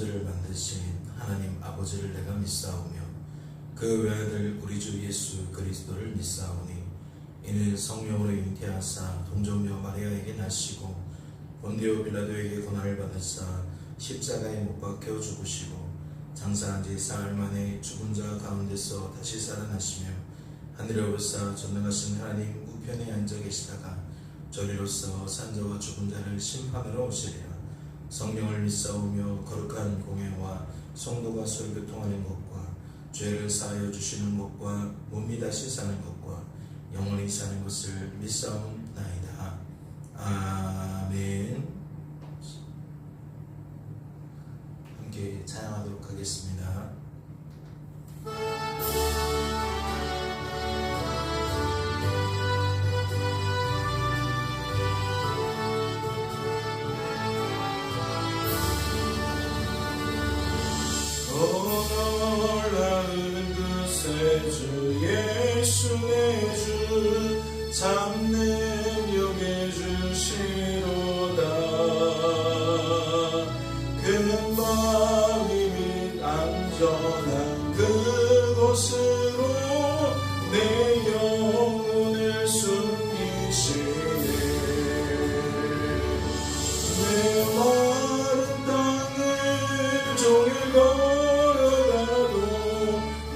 천지를 만드신 하나님 아버지를 내가 믿사오며 그 외아들 우리 주 예수 그리스도를 믿사오니 이는 성령으로 잉태하사 동정녀 마리아에게 나시고 본디오 빌라도에게 고난을 받으사 십자가에 못 박혀 죽으시고 장사한 지 사흘 만에 죽은 자 가운데서 다시 살아나시며 하늘에 오르사 전능하신 하나님 우편에 앉아 계시다가 저리로서 산자와 죽은 자를 심판하러 오시리라. 성령을 믿사오며 거룩한 공회와 성도가 설교통하는 것과 죄를 사하여 주시는 것과 몸이 다시 사는 것과 영원히 사는 것을 믿사옵나이다. 아멘. 함께 찬양하도록 하겠습니다. 놀라운 그새 주 예수 내 주 참는 용해 주시로다. 큰 바위 및 안전한 그곳으로 내 영혼을 숨기시네. 내 마른 땅을 종일 걸어가도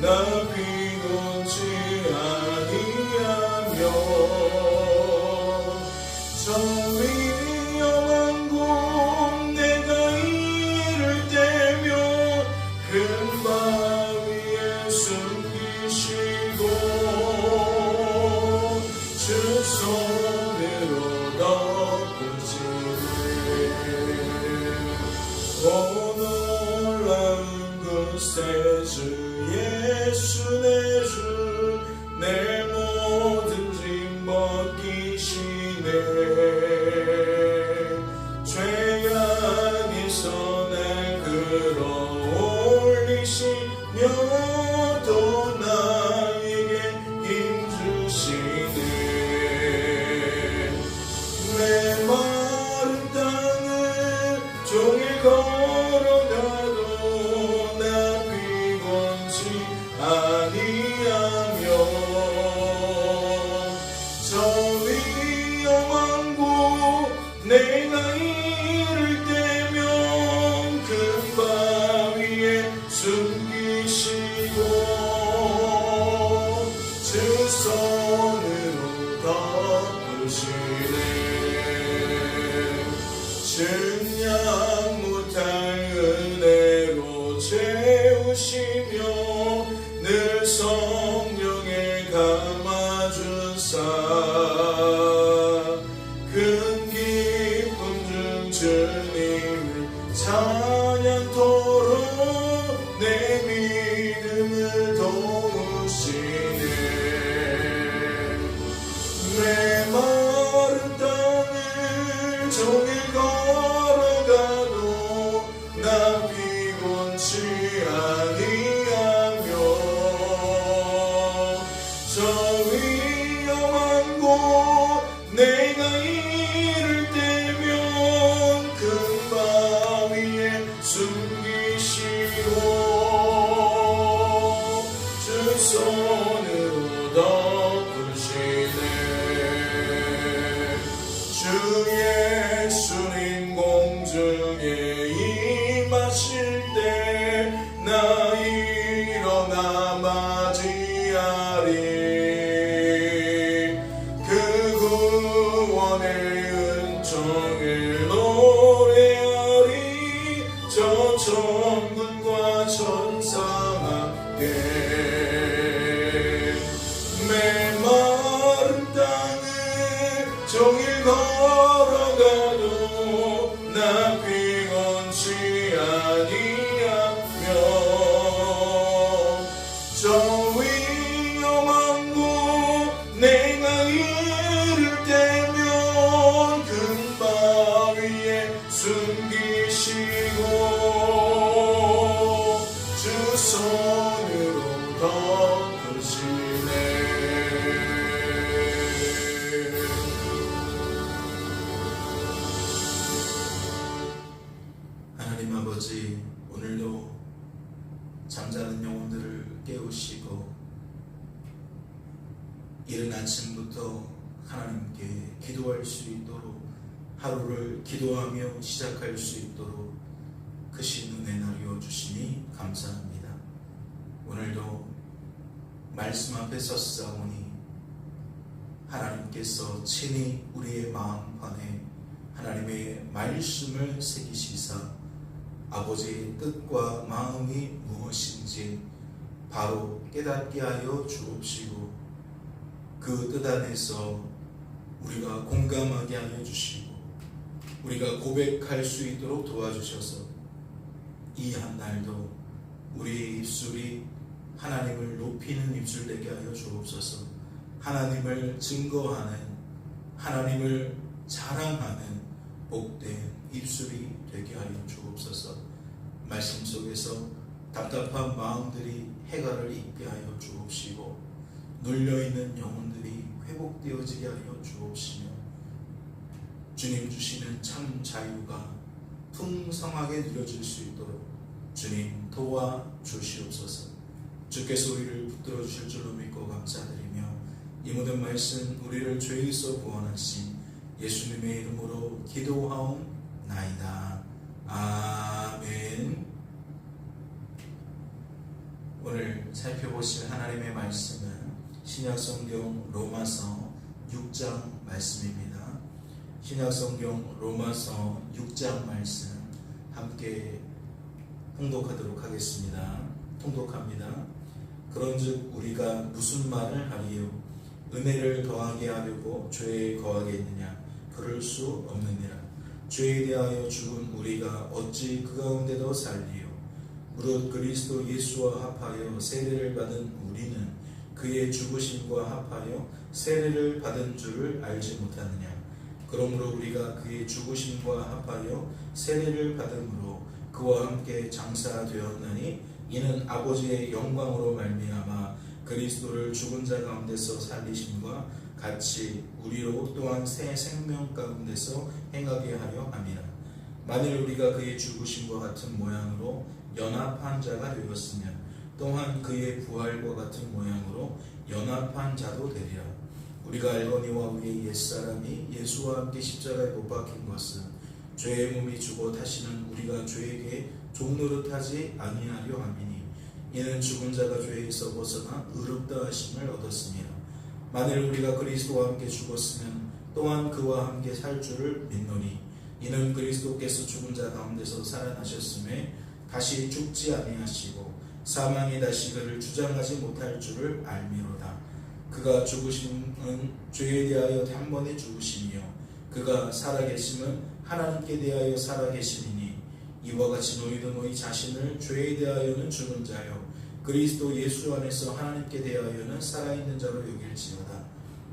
나 피곤치 아니하며 저 위험한 곳 내가 이를 때면 큰 바위에 숨기시고 주 손으로 덮으시네. 오 놀라운 그새 주 예수 내 주 내 모든 짐 벗기시네. 죄악에서 날 끌어올리시며 또 나에게 힘 주시네. 내 마른 땅을 종일 걸어가도 나 피곤치 아니하며 저 위험한 곳 내가 이를 때면 큰 바위에 숨기시고 주 손으로 덮으시네. 증량 못할 은혜로 채우시며 늘 성령에 감아주사 큰 기쁨 중 주님을 찬양토록 내 믿음을 도우시네. 내 마른 땅을 종일 걸어가도 나 피곤치 아니하며 저 위험한 곳 내가 이를 때면 큰 바위에 숨기시고 주 손으로 덮으시네. 주 예수님 공중에 임하실 때 나 일어나 맞이하리. 그 구원의 은총을 노래하리. 저 천군과 천사 함께 메마른 땅을 종일 걸어가도 나 피곤치 아니하며 저 위험한 곳 내가 이를 때면 큰 바위에 숨기시고 주 손으로 덮으시네. 하나님 아버지, 오늘도 잠자는 영혼들을 깨우시고 이른 아침부터 하나님께 기도할 수 있도록 하루를 기도하며 시작할 수 있도록 크신 은혜 나누어 주시니 감사합니다. 오늘도 말씀 앞에 섰사오니 하나님께서 친히 우리의 마음판에 하나님의 말씀을 새기시사 아버지의 뜻과 마음이 무엇인지 바로 깨닫게 하여 주옵시고 그 뜻 안에서 우리가 공감하게 하여 주시고 우리가 고백할 수 있도록 도와주셔서 이 한날도 우리의 입술이 하나님을 높이는 입술 되게 하여 주옵소서. 하나님을 증거하는, 하나님을 자랑하는 복된 입술이 되게 하여 주옵소서. 말씀 속에서 답답한 마음들이 해가를 입게 하여 주옵시고 눌려있는 영혼들이 회복되어지게 하여 주옵시며 주님 주시는 참 자유가 풍성하게 누려질 수 있도록 주님 도와 주시옵소서. 주께서 우리를 붙들어 주실 줄로 믿고 감사드리며 이 모든 말씀 우리를 죄에서 구원하신 예수님의 이름으로 기도하옵나이다. 아멘. 오늘 살펴보실 하나님의 말씀은 신약성경 로마서 6장 말씀입니다. 신약성경 로마서 6장 말씀 함께 통독하도록 하겠습니다. 통독합니다. 그런즉 우리가 무슨 말을 하리요? 은혜를 더하게 하려고 죄에 거하겠느냐? 그럴 수 없느니라. 죄에 대하여 죽은 우리가 어찌 그 가운데도 살리요? 무릇 그리스도 예수와 합하여 세례를 받은 우리는 그의 죽으심과 합하여 세례를 받은 줄을 알지 못하느냐? 그러므로 우리가 그의 죽으심과 합하여 세례를 받음으로 그와 함께 장사되었나니 이는 아버지의 영광으로 말미암아 그리스도를 죽은 자 가운데서 살리심과 같이 우리로 또한 새 생명 가운데서 행하게 하려 함이라. 만일 우리가 그의 죽으심과 같은 모양으로 연합한 자가 되었으면 또한 그의 부활과 같은 모양으로 연합한 자도 되리라. 우리가 알거니와 우리의 옛사람이 예수와 함께 십자가에 못 박힌 것은 죄의 몸이 죽어 다시는 우리가 죄에게 종노릇하지 아니하려 함이니 이는 죽은 자가 죄에서 벗어나 의롭다 하심을 얻었습니다. 만일 우리가 그리스도와 함께 죽었으면 또한 그와 함께 살 줄을 믿노니 이는 그리스도께서 죽은 자 가운데서 살아나셨음에 다시 죽지 아니하시고 사망이 다시 그를 주장하지 못할 줄을 알미로다. 그가 죽으심은 죄에 대하여 단번에 죽으시며 그가 살아계심은 하나님께 대하여 살아계심이니 이와 같이 너희도 너희 자신을 죄에 대하여는 죽은 자요 그리스도 예수 안에서 하나님께 대하여는 살아있는 자로 여길지어다.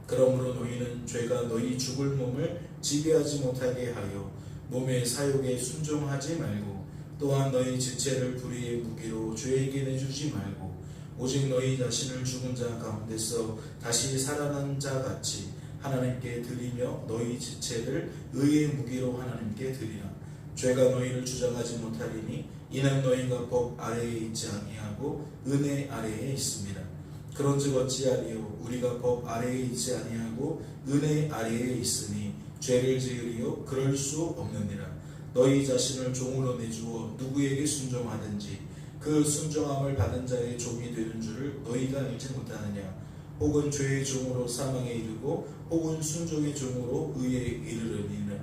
그러므로 너희는 죄가 너희 죽을 몸을 지배하지 못하게 하여 몸의 사욕에 순종하지 말고 또한 너희 지체를 불의의 무기로 죄에게 내주지 말고 오직 너희 자신을 죽은 자 가운데서 다시 살아난 자 같이 하나님께 드리며 너희 지체를 의의 무기로 하나님께 드리라. 죄가 너희를 주장하지 못하리니 이는 너희가 법 아래에 있지 아니하고 은혜 아래에 있습니다. 그런즉 어찌하리요? 우리가 법 아래에 있지 아니하고 은혜 아래에 있으니 죄를 지으리요? 그럴 수 없느니라. 너희 자신을 종으로 내주어 누구에게 순종하든지 그 순종함을 받은 자의 종이 되는 줄을 너희가 알지 못하느냐? 혹은 죄의 종으로 사망에 이르고 혹은 순종의 종으로 의에 이르느니라.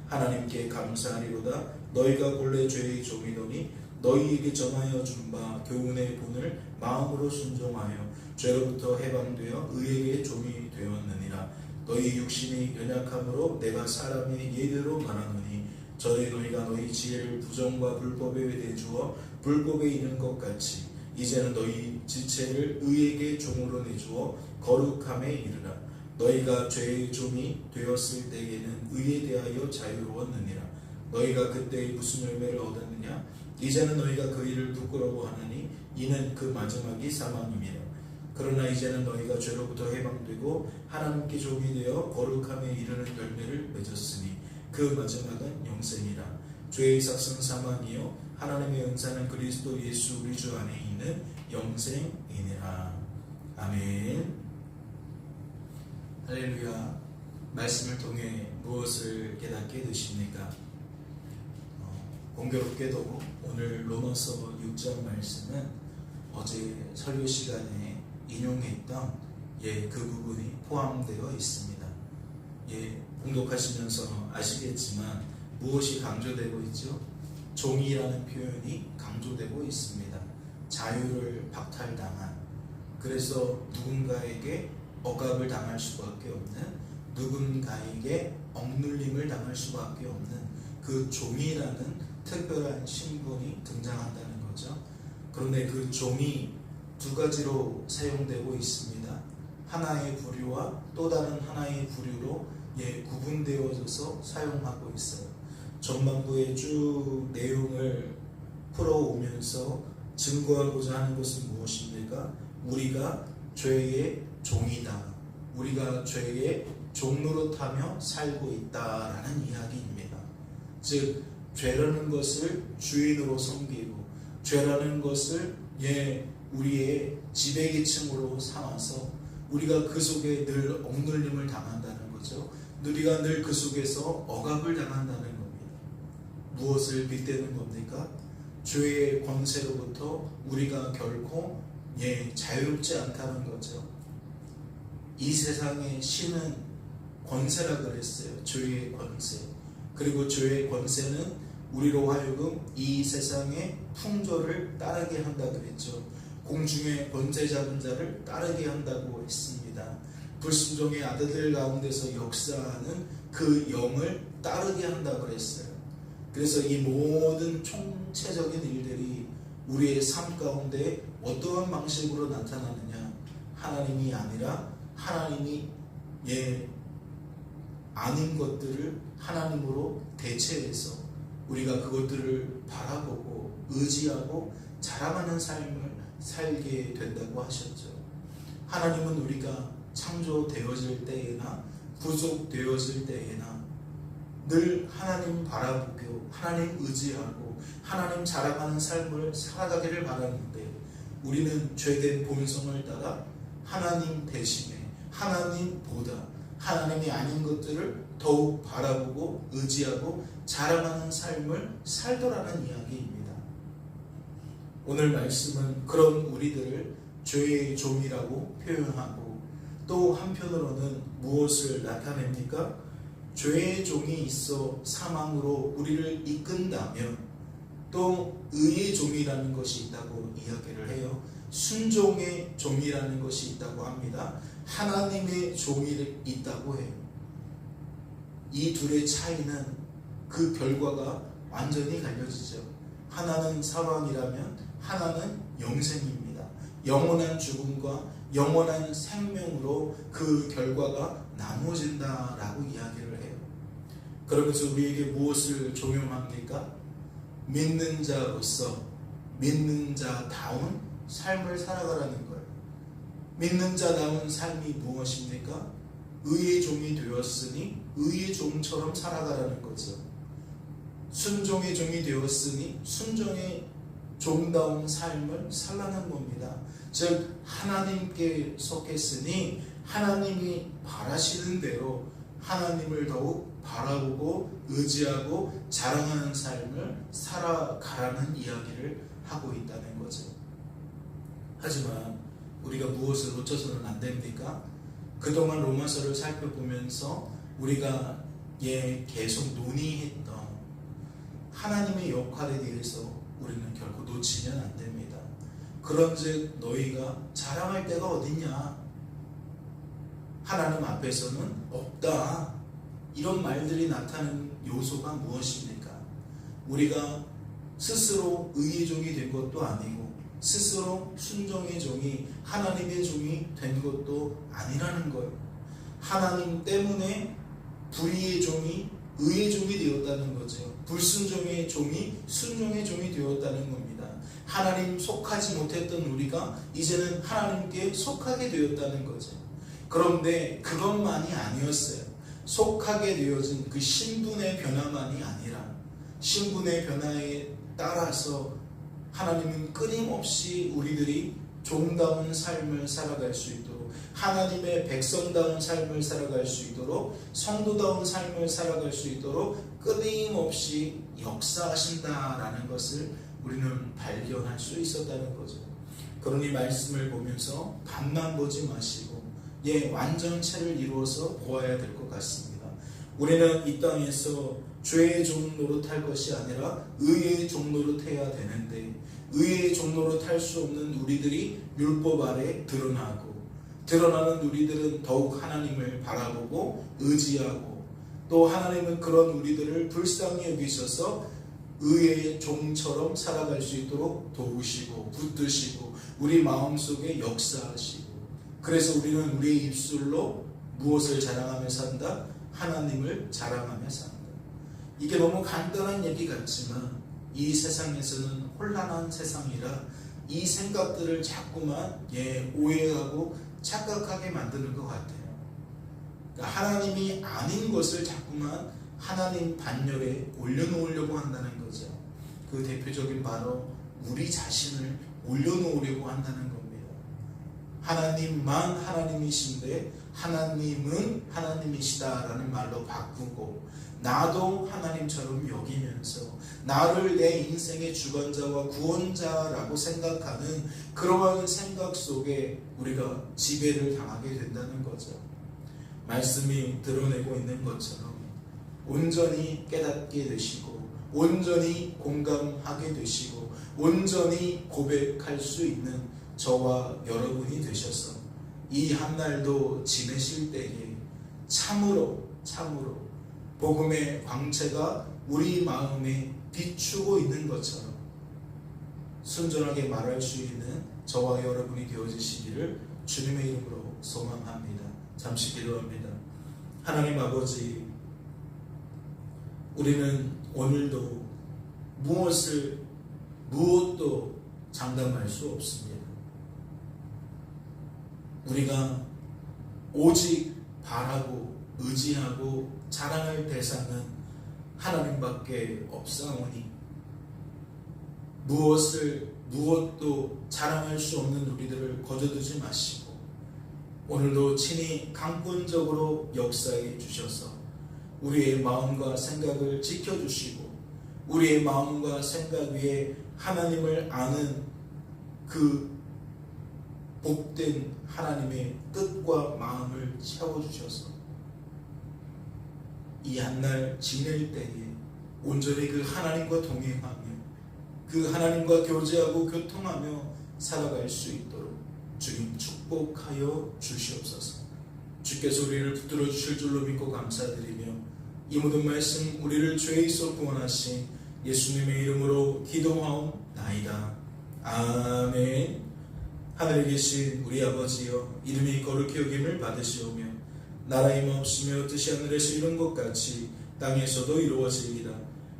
하나님께 감사하리로다. 너희가 본래 죄의 종이더니 너희에게 전하여 준 바 교훈의 본을 마음으로 순종하여 죄로부터 해방되어 의에게 종이 되었느니라. 너희 육신이 연약함으로 내가 사람의 예대로 말하노니 전에 너희가 너희 지혜를 부정과 불법에 내주어 불법에 있는 것 같이 이제는 너희 지체를 의에게 종으로 내주어 거룩함에 이르라. 너희가 죄의 종이 되었을 때에는 의에 대하여 자유로웠느니라. 너희가 그때 무슨 열매를 얻었느냐? 이제는 너희가 그 일을 부끄러워하느니 이는 그 마지막이 사망임이라. 그러나 이제는 너희가 죄로부터 해방되고 하나님께 종이 되어 거룩함에 이르는 열매를 맺었으니 그 마지막은 영생이라. 죄의 삭은 사망이요 하나님의 은사는 그리스도 예수 우리 주 안에 있는 영생이니라. 아멘. 할렐루야. 말씀을 통해 무엇을 깨닫게 되십니까? 공교롭게도 오늘 로마서 6장 말씀은 어제 설교 시간에 인용했던 그 부분이 포함되어 있습니다. 봉독하시면서 아시겠지만 무엇이 강조되고 있죠? 종이라는 표현이 강조되고 있습니다. 자유를 박탈당한, 그래서 누군가에게 억압을 당할 수밖에 없는, 누군가에게 억눌림을 당할 수밖에 없는 그 종이라는 특별한 신분이 등장한다는 거죠. 그런데 그 종이 두 가지로 사용되고 있습니다. 하나의 부류와 또 다른 하나의 부류로 구분되어져서 사용하고 있어요. 전반부의 쭉 내용을 풀어오면서 증거하고자 하는 것은 무엇입니까? 우리가 죄의 종이다. 우리가 죄의 종노릇하며 살고 있다라는 이야기입니다. 즉 죄라는 것을 주인으로 섬기고 죄라는 것을 우리의 지배계층으로 삼아서 우리가 그 속에 늘 억눌림을 당한다는 거죠. 우리가 늘 그 속에서 억압을 당한다는 겁니다. 무엇을 빗대는 겁니까? 죄의 권세로부터 우리가 결코 자유롭지 않다는 거죠. 이 세상의 신은 권세라 그랬어요. 죄의 권세. 그리고 죄의 권세는 우리로 하여금 이 세상의 풍조를 따르게 한다 그랬죠. 공중의 권세 잡은 자를 따르게 한다고 했습니다. 불순종의 아들들 가운데서 역사하는 그 영을 따르게 한다고 그랬어요. 그래서 이 모든 총체적인 일들이 우리의 삶 가운데 어떠한 방식으로 나타나느냐? 하나님이 아니라 하나님이 아닌 것들을 하나님으로 대체해서 우리가 그것들을 바라보고 의지하고 자랑하는 삶을 살게 된다고 하셨죠. 하나님은 우리가 창조되어질 때에나 구속되어질 때에나 늘 하나님 바라보고 하나님 의지하고 하나님 자랑하는 삶을 살아가기를 바라는데, 우리는 죄된 본성을 따라 하나님 대신에 하나님보다 하나님이 아닌 것들을 더욱 바라보고 의지하고 자랑하는 삶을 살더라는 이야기입니다. 오늘 말씀은 그런 우리들을 죄의 종이라고 표현하고, 또 한편으로는 무엇을 나타냅니까? 죄의 종이 있어 사망으로 우리를 이끈다면 또 의의 종이라는 것이 있다고 이야기를 해요. 순종의 종이라는 것이 있다고 합니다. 하나님의 종이 있다고 해요. 이 둘의 차이는 그 결과가 완전히 갈려지죠. 하나는 사망이라면 하나는 영생입니다. 영원한 죽음과 영원한 생명으로 그 결과가 나누어진다라고 이야기를 해요. 그러면서 우리에게 무엇을 종용합니까? 믿는 자로서 믿는 자다운 삶을 살아가라는 거예요. 믿는 자다운 삶이 무엇입니까? 의의 종이 되었으니 의의 종처럼 살아가라는 거죠. 순종의 종이 되었으니 순종의 종다운 삶을 살라는 겁니다. 즉 하나님께 속했으니 하나님이 바라시는 대로 하나님을 더욱 바라보고 의지하고 자랑하는 삶을 살아가라는 이야기를 하고 있다는 거죠. 하지만 우리가 무엇을 놓쳐서는 안 됩니까? 그동안 로마서를 살펴보면서 우리가 계속 논의했던 하나님의 역할에 대해서 우리는 결코 놓치면 안 됩니다. 그런즉 너희가 자랑할 데가 어딨냐? 하나님 앞에서는 없다. 이런 말들이 나타나는 요소가 무엇입니까? 우리가 스스로 의의 종이 된 것도 아니고 스스로 순종의 종이 하나님의 종이 된 것도 아니라는 거예요. 하나님 때문에 불의의 종이 의의 종이 되었다는 거죠. 불순종의 종이 순종의 종이 되었다는 겁니다. 하나님 속하지 못했던 우리가 이제는 하나님께 속하게 되었다는 거죠. 그런데 그것만이 아니었어요. 속하게 되어진 그 신분의 변화만이 아니라 신분의 변화에 따라서 하나님은 끊임없이 우리들이 종다운 삶을 살아갈 수 있도록, 하나님의 백성다운 삶을 살아갈 수 있도록, 성도다운 삶을 살아갈 수 있도록 끊임없이 역사하신다라는 것을 우리는 발견할 수 있었다는 거죠. 그러니 말씀을 보면서 반만 보지 마시고 완전체를 이루어서 보아야 될 것 같습니다. 우리는 이 땅에서 죄의 종 노릇할 것이 아니라 의의 종 노릇해야 되는데, 의의 종 노릇할 수 없는 우리들이 율법 아래 드러나는 우리들은 더욱 하나님을 바라보고 의지하고, 또 하나님은 그런 우리들을 불쌍히 여기셔서 의의 종처럼 살아갈 수 있도록 도우시고 붙드시고 우리 마음속에 역사하시고, 그래서 우리는 우리의 입술로 무엇을 자랑하며 산다? 하나님을 자랑하며 산다. 이게 너무 간단한 얘기 같지만 이 세상에서는 혼란한 세상이라 이 생각들을 자꾸만 오해하고 착각하게 만드는 것 같아요. 그러니까 하나님이 아닌 것을 자꾸만 하나님 반열에 올려놓으려고 한다는 거죠. 그 대표적인 바로 우리 자신을 올려놓으려고 한다는 겁니다. 하나님만 하나님이신데 하나님은 하나님이시다라는 말로 바꾸고, 나도 하나님처럼 여기면서 나를 내 인생의 주관자와 구원자라고 생각하는 그러한 생각 속에 우리가 지배를 당하게 된다는 거죠. 말씀이 드러내고 있는 것처럼 온전히 깨닫게 되시고, 온전히 공감하게 되시고, 온전히 고백할 수 있는 저와 여러분이 되셔서 이 한날도 지내실 때에 참으로 복음의 광채가 우리 마음에 비추고 있는 것처럼 순전하게 말할 수 있는 저와 여러분이 되어지시기를 주님의 이름으로 소망합니다. 잠시 기도합니다. 하나님 아버지, 우리는 오늘도 무엇도 장담할 수 없습니다. 우리가 오직 바라고 의지하고 자랑할 대상은 하나님밖에 없사오니 무엇도 자랑할 수 없는 우리들을 거저두지 마시고 오늘도 친히 강권적으로 역사해 주셔서 우리의 마음과 생각을 지켜주시고 우리의 마음과 생각 위에 하나님을 아는 그 복된 하나님의 뜻과 마음을 채워주셔서 이 한날 지낼 때에 온전히 그 하나님과 동행하며 그 하나님과 교제하고 교통하며 살아갈 수 있도록 주님 축복하여 주시옵소서. 주께서 우리를 붙들어 주실 줄로 믿고 감사드리며 이 모든 말씀 우리를 죄에서 구원하신 예수님의 이름으로 기도하옵나이다. 아멘. 하늘에 계신 우리 아버지여, 이름이 거룩히 여김을 받으시오며 나라 임하옵시며 뜻이 하늘에서 이룬 것 같이 땅에서도 이루어지리이다.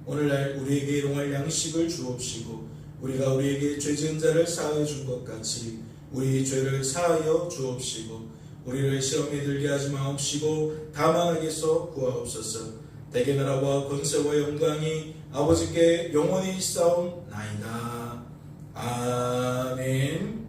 오늘날 우리에게 일용할 양식을 주옵시고 우리가 우리에게 죄 지은 자를 사하여 준 것 같이 우리 죄를 사하여 주옵시고 우리를 시험에 들게 하지 마옵시고 다만 악에서 구하옵소서. 대개 나라와 권세와 영광이 아버지께 영원히 있사옵나이다. 아멘.